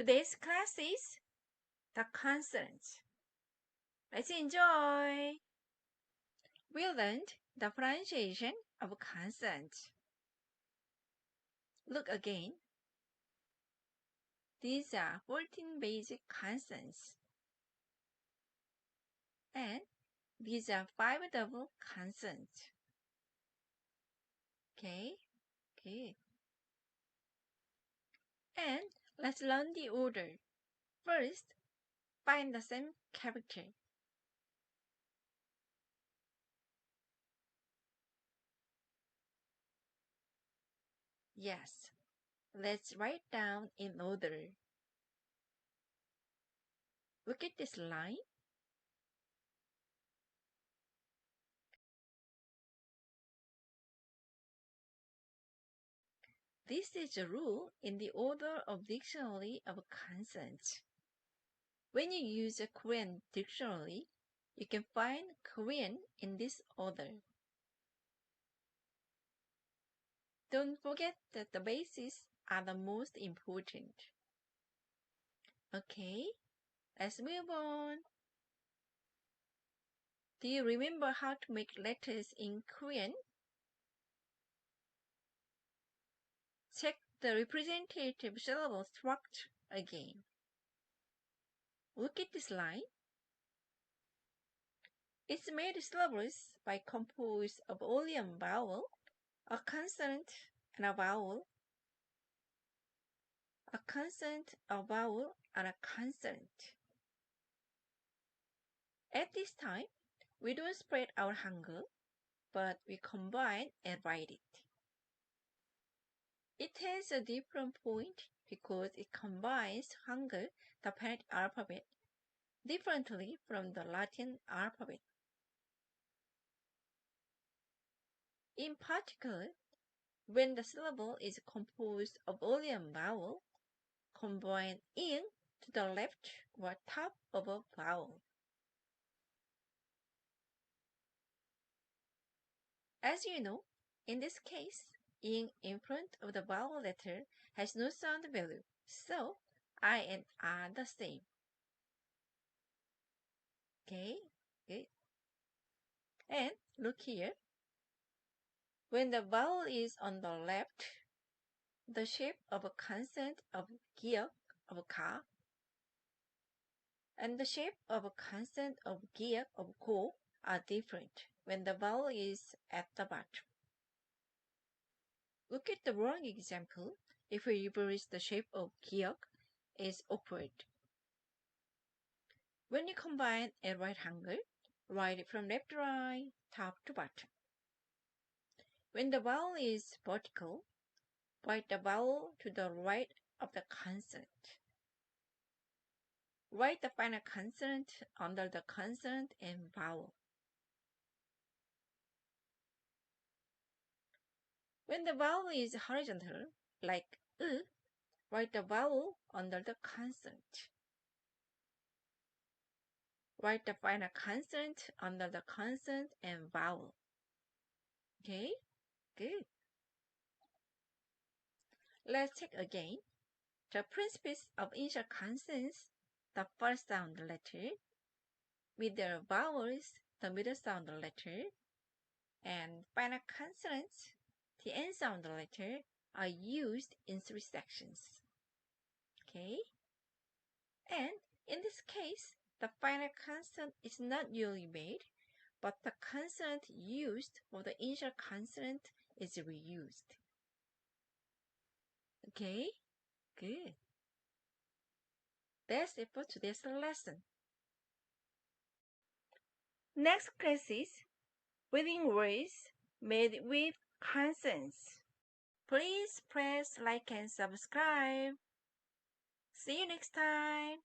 Today's class is the consonants. Let's enjoy! We learned the pronunciation of consonants. Look again. These are 14 basic consonants. And these are 5 double consonants. Okay, good. And let's learn the order. First, find the same character. Yes, let's write down in order. Look at this line. This is a rule in the order of dictionary of consonants. When you use a Korean dictionary, you can find Korean in this order. Don't forget that the bases are the most important. Okay, let's move on. Do you remember how to make letters in Korean? Check the representative syllable structure again. Look at this line. It's made syllables by composed of only a vowel, a consonant, and a vowel, a consonant, a vowel, and a consonant. At this time, we don't spread our Hangul, but we combine and write it. It has a different point because it combines Hangul, the parent alphabet, differently from the Latin alphabet. In particular, when the syllable is composed of only a vowel, combine ing to the left or top of a vowel. As you know, in this case, ing in front of the vowel letter has no sound value, so I and are the same. Okay, good. And look here. When the vowel is on the left, the shape of a consonant of gi역 of ka and the shape of a consonant of gi역 of ko are different when the vowel is at the bottom. Look at the wrong example. If we reverse the shape of gi역, is upward. When you combine and write Hangul, write it from left to right, top to bottom. When the vowel is vertical, write the vowel to the right of the consonant. Write the final consonant under the consonant and vowel. When the vowel is horizontal, like write the vowel under the consonant. Write the final consonant under the consonant and vowel. Okay, good. Let's check again. The principles of initial consonants, the first sound letter, middle vowels, the middle sound letter, and final consonants, the end sound letter, are used in 3 sections. Okay? And in this case, the final consonant is not newly made, but the consonant used for the initial consonant is reused. Okay? Good. That's it for today's lesson. Next class is reading words made with consonants. Please press like and subscribe. See you next time.